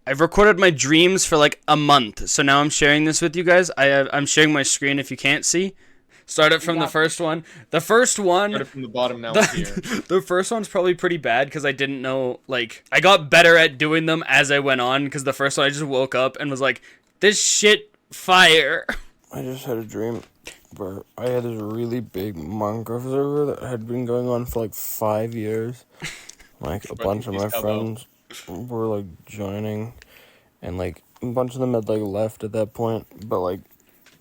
I've recorded my dreams for like a month, so now I'm sharing this with you guys. I'm sharing my screen if you can't see. Start it from the first one. The first one. Started from the bottom, now it's here. The first one's probably pretty bad because I didn't know. Like, I got better at doing them as I went on. Because the first one, I just woke up and was like, "This shit fire." I just had a dream where I had this really big Minecraft server that had been going on for like 5 years. Like a bunch of my friends were like joining, and like a bunch of them had like left at that point, but like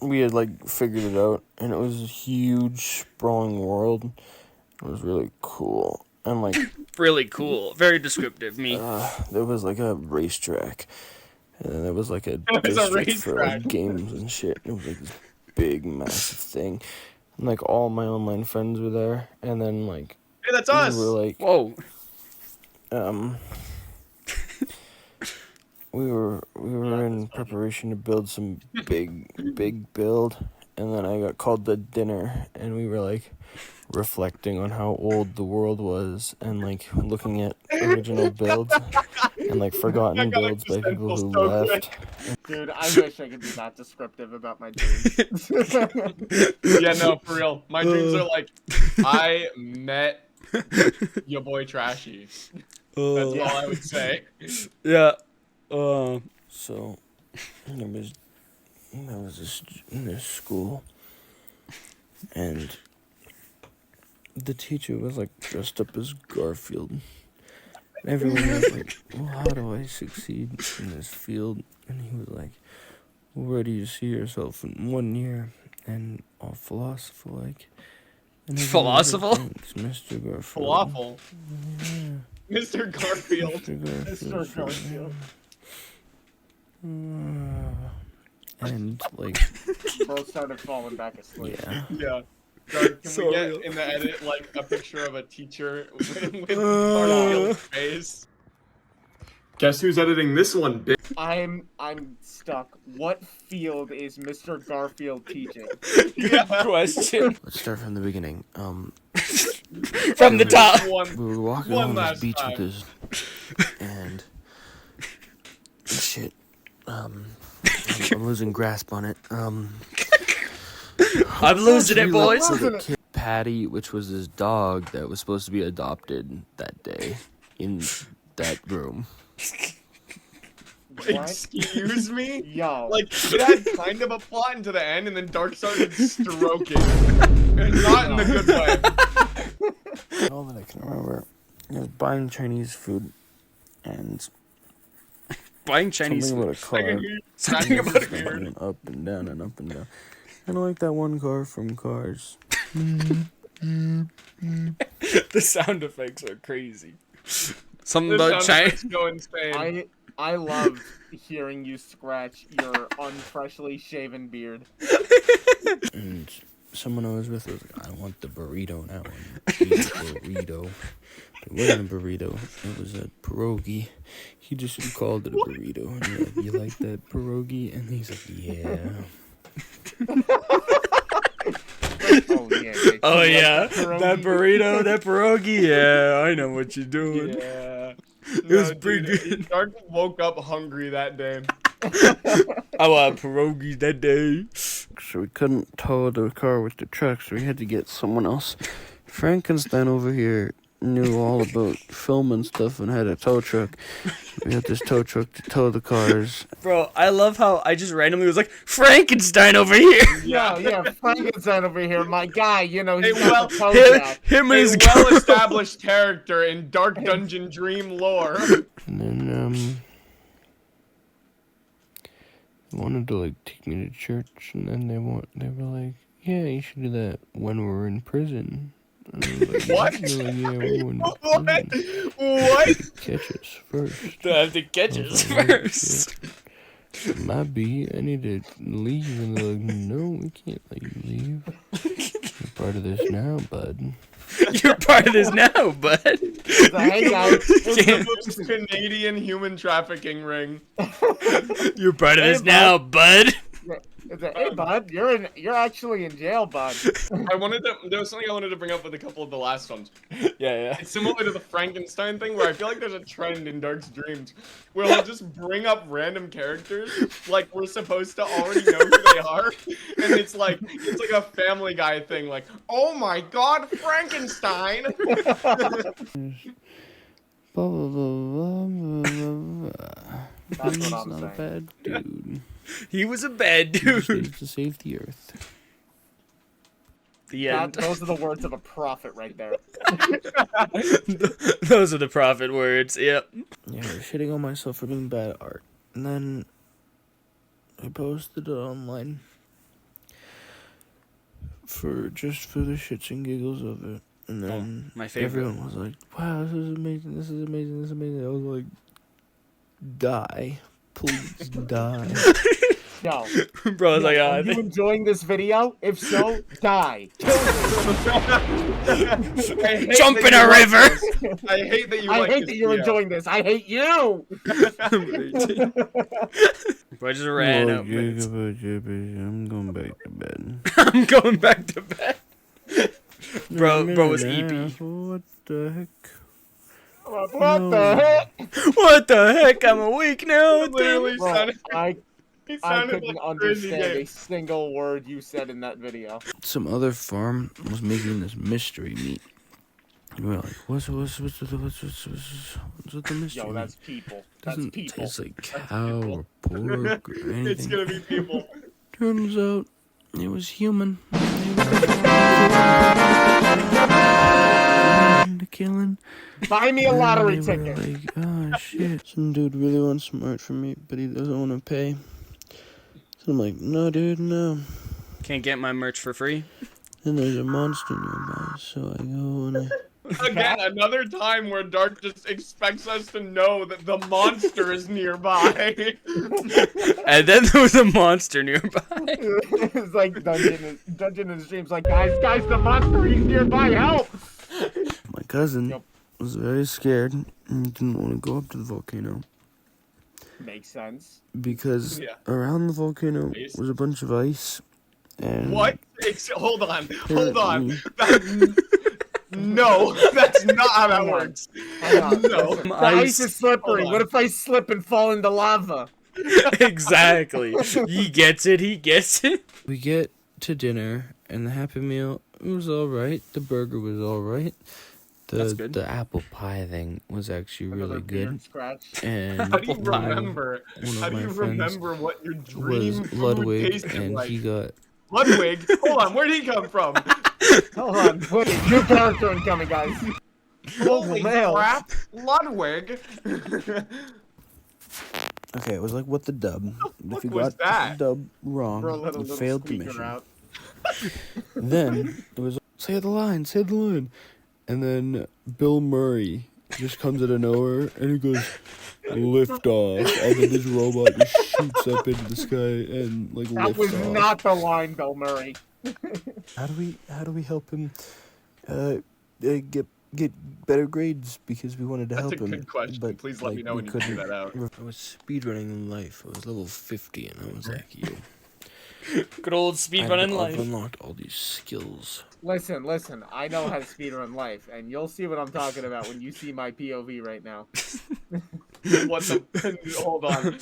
we had like figured it out, and it was a huge sprawling world. It was really cool, and like Really cool, very descriptive. Me. there was like a racetrack, and then there was like a was a district for like, racetrack. games and shit. It was like this big massive thing, and like all my online friends were there, and then like Hey, that's us! we were like Whoa. we were in preparation to build some big build, and then I got called to dinner, and we were like reflecting on how old the world was, and like looking at original builds and like forgotten builds by people who left. Dude, I wish I could be that descriptive about my dreams. Yeah, no, for real. My dreams are like, I met your boy Trashy. That's all I would say. Yeah. So there was this school, and the teacher was like dressed up as Garfield. Everyone was like, "Well, how do I succeed in this field?" And he was like, "Well, where do you see yourself in 1 year?" And all philosopher like. And everyone was like, Philosopher? "Thanks, Mr. Garfield." Falafel. Yeah, Mr. Garfield. Mr. Garfield. Mr. Garfield. And like, Both started falling back asleep. yeah. Yeah. Doug, can So we get real. in the edit like a picture of a teacher with Garfield's face? Guess who's editing this one, bitch? I'm stuck. What field is Mr. Garfield teaching? Question. Let's start from the beginning. From the top. We were walking One on this last beach time. with this, and shit. I'm losing grasp on it. I'm losing it, we looked boys. for the kid Patty, which was his dog that was supposed to be adopted that day in that room. What? Excuse me? Yo. Like, it had kind of a plot into the end, and then Dark started stroking. And not in the good way. All that I can remember is buying Chinese food and Buying Chinese something food. about a car. Something about a Going beard. up and down and up and down. Kind of like that one car from Cars. The sound effects are crazy. Something This about sound China. effects go insane. I love hearing you scratch your unfreshly shaven beard. And someone I was with was like, "I want the burrito now." And eat the burrito. It wasn't a burrito. It was a pierogi. He just called it a burrito. And you're like, "You like that pierogi?" And he's like, "Yeah." Oh yeah. Jake, Oh you like yeah, pierogi? that burrito, that pierogi. Yeah, I know what you're doing. Yeah. It was pretty good. Dark woke up hungry that day. I want pierogies that day. So we couldn't tow the car with the truck, so we had to get someone else. Frankenstein over here knew all about film and stuff and had a tow truck. We had this tow truck to tow the cars. Bro, I love how I just randomly was like, Frankenstein over here. Yeah, Frankenstein over here, my guy. You know he's Hey, got the toe Him, jack. him and A his well-established character in Dark Dungeon Dream lore. And then, they wanted to, like, take me to church, and then they were like, "Yeah, you should do that when we're in prison." And I was like, What? They're like, "Yeah, we're in What? prison. What? Catch us first." I have to catch us first. It might be. I need to leave. And they're like, "No, we can't let you leave. You're part of this now, bud." You're part of this now, bud. So, hey guys, Can't- It's the Canadian human trafficking ring. You're part of this Hey, now, bud. It's like, hey, bud, you're actually in jail, bud. There was something I wanted to bring up with a couple of the last ones. Yeah. It's similar to the Frankenstein thing, where I feel like there's a trend in Dark's Dreams where he'll just bring up random characters like we're supposed to already know who they are, and it's like a Family Guy thing, like, oh my God, Frankenstein. That's what He's I'm not a saying. bad dude. He was a bad He just dude. needs to save the earth. The That, end. those are the words of a prophet right there. Those are the prophet words. Yep. Yeah, I was shitting on myself for doing bad art. And then I posted it online for the shits and giggles of it. And then my favorite. everyone was like, wow, this is amazing, this is amazing, this is amazing. I was like, die. Please die. No. Bro, I was like, Are you enjoying this video? If so, die. Kill me. Jump in a river. I hate that you. I like hate this that you're video. enjoying this. I hate you. Bro, I just ran Oh, out. I'm going back to bed. I'm going back to bed. Bro was EP. What the heck? What the heck? What the heck? I'm awake now. It literally Bro, sounded. I He I sounded couldn't like Crazy understand a Dave. single word you said in that video. Some other farm was making this mystery meat. And we're like, what's with the mystery Yo, meat? that's people. That's Doesn't people. taste like cow or pork or anything. It's gonna be people. Turns out it was human. Killing. Buy me a lottery And they were ticket. like, oh shit. Some dude really wants some art from me, but he doesn't want to pay. So I'm like, no, dude, no. Can't get my merch for free. And there's a monster nearby, so I go and I. Again, another time where Dark just expects us to know that the monster is nearby. And then there was a monster nearby. It's like Dungeon in the streams. Like, guys, the monster, he's nearby. Help! My cousin Yep. was very scared and didn't want to go up to the volcano Makes sense. because Yeah. around the volcano Ice. was a bunch of ice. And What? Hold on. apparently- No, that's not how that works. Hang on. No. Listen, the ice is slippery. Hold on. What if I slip and fall into lava? Exactly. He gets it. He gets it. We get to dinner, and the Happy Meal, it was alright. The burger was alright. That's good. The apple pie thing was actually really Another good. beard Scratch. And How do you Apple pie. remember? One of How do my you friends remember what your dream was food Ludwig, tasted and like? he got Ludwig? Hold on, where'd he come from? Hold on. Wait, new character incoming, guys. Holy mail. crap, Ludwig! okay. It was like what the dub. fuck If you was got that? the dub wrong, Bro, let a you little failed the squeaker mission. out. Then it was say the line, and then Bill Murray just comes out of nowhere and he goes lift off, and then this robot just shoots up into the sky and like That lifts was off. not the line, Bill Murray. How do we help him get better grades because we wanted to That's help a him? good question. But, Please let me know we when you figure couldn't. that out. I was speedrunning in life. I was level 50 and I was like, yo, Good old speedrunning I've life. unlocked all these skills. Listen. I know how to speedrun life, and you'll see what I'm talking about when you see my POV right now. What the?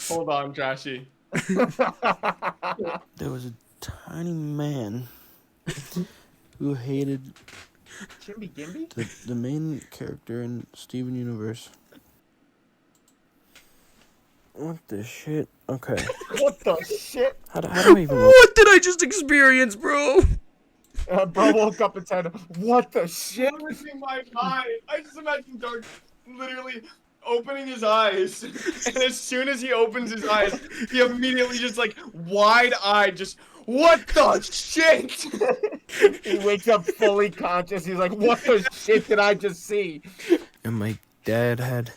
Hold on, Trashy. There was a tiny man who hated Chimby Gimby? the main character in Steven Universe. What the shit? Okay. What the shit? How do I even... What did I just experience, bro? Bro woke up and said, "What the shit?" Losing my mind. I just imagine Dark literally opening his eyes, and as soon as he opens his eyes, he immediately just like wide-eyed, just what the shit? He wakes up fully conscious. He's like, "What the shit did I just see?" And my dad had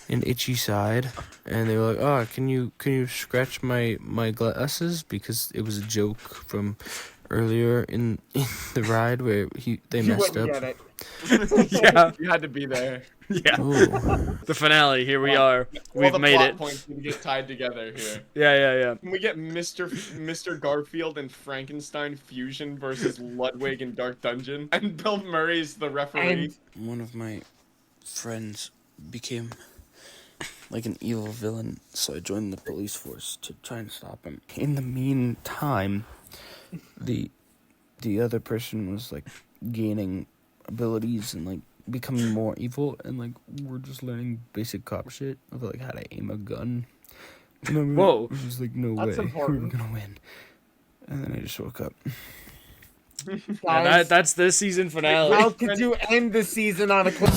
an itchy side, and they were like, "Oh, can you scratch my glasses?" Because it was a joke from earlier in the ride where they You messed wouldn't up. get it. Yeah. You had to be there. Yeah. Ooh. The finale. Here we Well, are. All We've the made plot it. points need to get tied together here. Yeah. Can we get Mr. Garfield and Frankenstein fusion versus Ludwig and Dark Dungeon? And Bill Murray's the referee. And One of my friends became like an evil villain, so I joined the police force to try and stop him. In the meantime, the other person was like gaining abilities and like becoming more evil, and like we're just learning basic cop shit of like how to aim a gun. Whoa. It was like no That's way important. we were gonna win, and then I just woke up. Yeah, guys, that's this season finale. how could you end the season on a cliff?